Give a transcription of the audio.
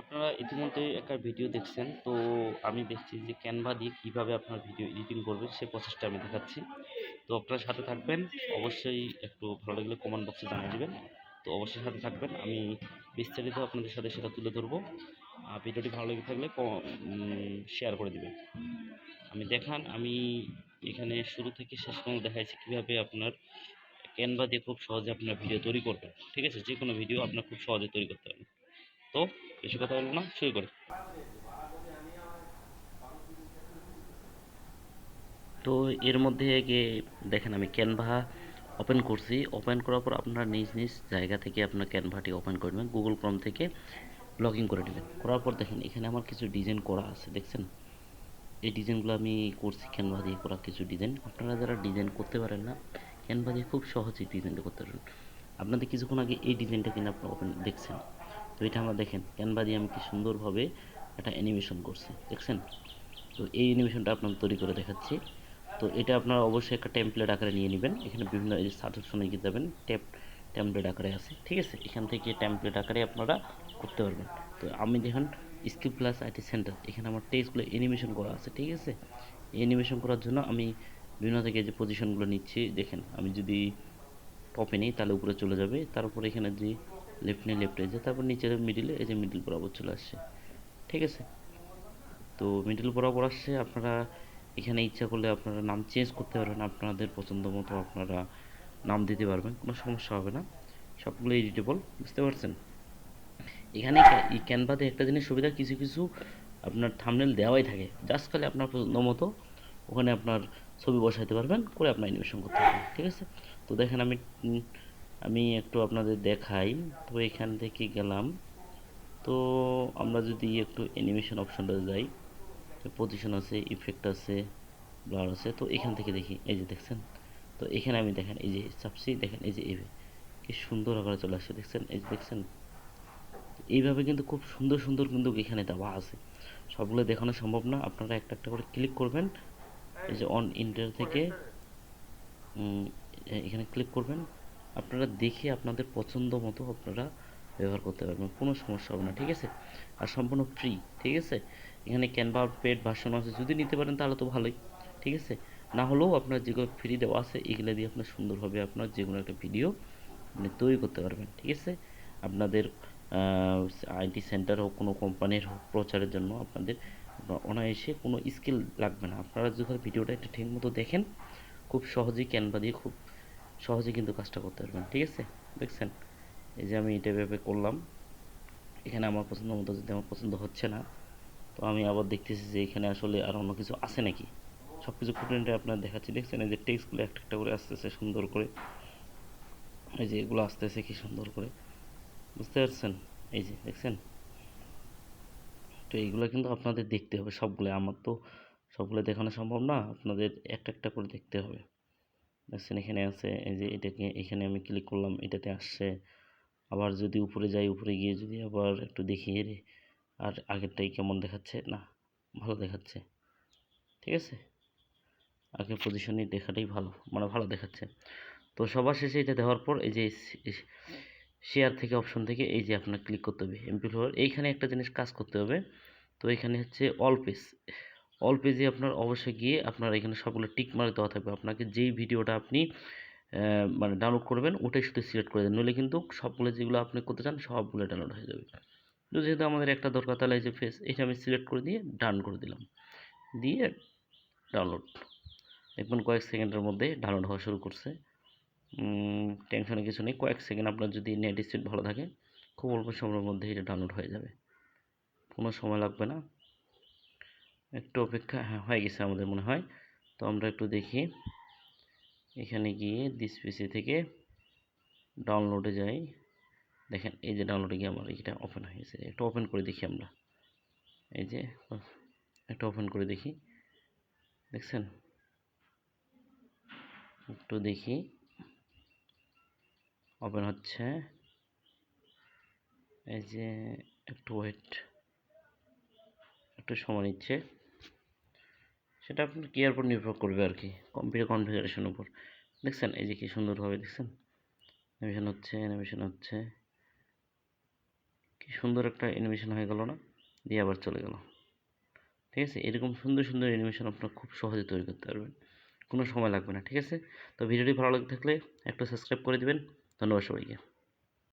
আপনারা ইতিমধ্যে একটা ভিডিও দেখছেন, তো আমি দেখছি যে ক্যানভা দিয়ে কিভাবে আপনার ভিডিও এডিটিং করবেন সে প্রসেসটা আমি দেখাচ্ছি। তো আপনার সাথে থাকবেন, অবশ্যই একটু ভালো লাগলে কমেন্ট বক্সে জানিয়ে দেবেন। তো অবশ্যই সাথে থাকবেন, আমি বিস্তারিত আপনাদের সাথে সেটা তুলে ধরবো। ভিডিওটি ভালো লেগে থাকলে শেয়ার করে দিবেন। আমি এখানে শুরু থেকে শেষ পর্যন্ত দেখাইছি কীভাবে আপনার ক্যানভা দিয়ে খুব সহজে আপনার ভিডিও তৈরি করবেন। ঠিক আছে, যে কোনো ভিডিও আপনার খুব সহজে তৈরি করতে পারবেন। তো বেশি কথা বলবো না, শুরু করি। তো এর মধ্যে গিয়ে দেখেন আমি ক্যানভা ওপেন করছি। ওপেন করার পর আপনার নিজ নিজ জায়গা থেকে আপনার ক্যানভাটি ওপেন করে নেবেন, গুগল ক্রোম থেকে লগ ইন করে নেবেন। করার পর দেখেন এখানে আমার কিছু ডিজাইন করা আছে, দেখছেন? এই ডিজাইনগুলো আমি করছি ক্যানভা দিয়ে করা কিছু ডিজাইন। আপনারা যারা ডিজাইন করতে পারেন না, ক্যানভা দিয়ে খুব সহজেই ডিজাইনটা করতে পারেন। আপনাদের কিছুক্ষণ আগে এই ডিজাইনটা কিনে আপনারা ওপেন দেখছেন। তো এটা আমরা দেখেন ক্যানভা দিয়ে আমি কি সুন্দরভাবে একটা অ্যানিমেশন করছি, দেখছেন? তো এই অ্যানিমেশনটা আপনার তৈরি করে দেখাচ্ছি। তো এটা আপনারা অবশ্যই একটা টেমপ্লেট আকারে নিয়ে নেবেন। এখানে বিভিন্ন এই যে সাজেশনে গিয়ে যাবেন, টেমপ্লেট আকারে আছে, ঠিক আছে? এখান থেকে টেমপ্লেট আকারে আপনারা করতে পারবেন। তো আমি দেখেন স্কিপ প্লাস আইটি সেন্টার, এখানে আমার টেক্সটগুলো অ্যানিমেশন করা আছে, ঠিক আছে? এই অ্যানিমেশন করার জন্য আমি বিভিন্ন থেকে যে পজিশনগুলো নিচ্ছি দেখেন, আমি যদি টপে নিই তাহলে উপরে চলে যাবে, তারপর এখানে যদি লেফট নিয়ে লেফটে যায়, তারপর নিচে মিডিলে, এই যে মিডিল বরাবর চলে আসছে, ঠিক আছে? তো মিডল বরাবর আসছে। আপনারা এখানে ইচ্ছা করলে আপনারা নাম চেঞ্জ করতে পারবেন, আপনাদের পছন্দ মতো আপনারা নাম দিতে পারবেন, কোনো সমস্যা হবে না, সবগুলো এডিটেবল, বুঝতে পারছেন? এখানে এই ক্যানভাতে একটা জিনিস সুবিধা, কিছু কিছু আপনার থাম্বনেল দেওয়াই থাকে, জাস্ট খালি আপনার পছন্দ মতো ওখানে আপনার ছবি বসাইতে পারবেন, করে আপনার অ্যানিমেশন করতে পারবেন, ঠিক আছে? তো দেখেন আমি একটু আপনাদের দেখাই। তো এখান থেকে গেলাম, তো আমরা যদি একটু অ্যানিমেশন অপশনটা যাই, পজিশন আছে, ইফেক্ট আছে, ব্লার আছে। তো এখান থেকে দেখি, এই যে দেখছেন? তো এখানে আমি দেখেন এই যে চাপছি, দেখেন এই যে কি সুন্দর আকারে চলে আসছে, দেখছেন? এই যে দেখছেন? এইভাবে কিন্তু খুব সুন্দর সুন্দর কিন্তু এখানে দেওয়া আছে, সবগুলো দেখানো সম্ভব না। আপনারা একটা একটা করে ক্লিক করবেন, এই যে অন ইন্টার থেকে এখানে ক্লিক করবেন। আপনারা দেখে আপনাদের পছন্দ মতো আপনারা ব্যবহার করতে পারবেন, কোনো সমস্যা হবে না, ঠিক আছে? আর সম্পূর্ণ ফ্রি, ঠিক আছে? এখানে ক্যানভা পেড ভার্সন আছে, যদি নিতে পারেন তাহলে তো ভালোই, ঠিক আছে? না হলেও আপনার যেগুলো ফ্রি দেওয়া আছে এগুলো দিয়ে আপনার সুন্দরভাবে আপনার যে কোনো একটা ভিডিও মানে তৈরি করতে পারবেন, ঠিক আছে? আপনাদের আইটি সেন্টার হোক, কোনো কোম্পানির হোক, প্রচারের জন্য আপনাদের অনায়াসে কোনো স্কিল লাগবে না। আপনারা যখন ভিডিওটা একটা ঠিক মতো দেখেন, খুব সহজেই ক্যানভা দিয়ে খুব সহজে কিন্তু কাজটা করতে পারবেন, ঠিক আছে? দেখছেন? এই যে আমি এটা ভেবে করলাম, এখানে আমার পছন্দ মতো যদি আমার পছন্দ হচ্ছে না, তো আমি আবার দেখতেছি যে এখানে আসলে আর অন্য কিছু আছে নাকি। সব কিছু ফুটেন্টে আপনার দেখাচ্ছি, দেখছেন? এই যে টেক্সটগুলো একটা একটা করে আসতেছে সুন্দর করে, এই যে এগুলো আসতেছে কি সুন্দর করে, বুঝতে পারছেন? এই যে দেখছেন? তো এইগুলো কিন্তু আপনাদের দেখতে হবে সবগুলো, আমার তো সবগুলো দেখানো সম্ভব না, আপনাদের একটা একটা করে দেখতে হবে। দেখছেন এখানে আছে, এই যে এটাকে এখানে আমি ক্লিক করলাম, এটাতে আসছে। আবার যদি উপরে যাই, উপরে গিয়ে যদি আবার একটু দেখি, রে আর আগেরটাই কেমন দেখাচ্ছে, না ভালো দেখাচ্ছে, ঠিক আছে? আগের পজিশনে দেখাটাই ভালো, মানে ভালো দেখাচ্ছে। তো সবার শেষে এটা দেওয়ার পর এই যে শেয়ার থেকে অপশন থেকে এই যে আপনার ক্লিক করতে হবে এমপি ফোর, এইখানে একটা জিনিস কাজ করতে হবে। তো এখানে হচ্ছে অল পেজে আপনার অবশ্যই গিয়ে আপনার এখানে সবগুলো টিক মার্ক দেওয়া থাকবে, আপনাকে যেই ভিডিওটা আপনি মানে ডাউনলোড করবেন ওটাই শুধু সিলেক্ট করে দেন, নইলে কিন্তু সবগুলো যেগুলো আপনি করতে চান সবগুলো ডাউনলোড হয়ে যাবে। তো যেহেতু আমাদের একটা দরকার, তাহলে এই যে ফেস, এটা আমি সিলেক্ট করে দিয়ে ডান করে দিলাম, দিয়ে ডাউনলোড। দেখবেন কয়েক সেকেন্ডের মধ্যে ডাউনলোড হওয়া শুরু করছে। টেনশনের কিছু নেই, কয়েক সেকেন্ড আপনার যদি নেট স্পিড ভালো থাকে, খুব অল্প সময়ের মধ্যে এটা ডাউনলোড হয়ে যাবে, কোনো সময় লাগবে না। একটু অপেক্ষা, হ্যাঁ হয়ে গেছে আমাদের মনে হয়। তো আমরা একটু দেখি, এখানে গিয়ে দিস পিসি থেকে ডাউনলোডে যাই, দেখেন এই যে ডাউনলোডে গিয়ে আমার এটা ওপেন হয়ে গেছে। একটু ওপেন করে দেখি আমরা, এই যে একটা ওপেন করে দেখি, দেখছেন? একটু দেখি ওপেন হচ্ছে, এই যে একটু ওয়েট, একটু সময় নিচ্ছে, সেটা আপনার কেয়ার উপর নির্ভর করবে আর কি, কম্পিউটার কনফিগারেশনের উপর। দেখছেন এই যে কি সুন্দরভাবে, দেখছেন? অ্যানিমেশন হচ্ছে, অ্যানিমেশন হচ্ছে, কি কি সুন্দর একটা অ্যানিমেশন হয়ে গেল না, দিয়ে আবার চলে গেল। ঠিক আছে, এরকম সুন্দর সুন্দর অ্যানিমেশন আপনারা খুব সহজে তৈরি করতে পারবেন, কোনো সময় লাগবে না। ঠিক আছে, তো ভিডিওটি ভালো লাগে থাকলে একটু সাবস্ক্রাইব করে দিবেন। ধন্যবাদ সবাইকে।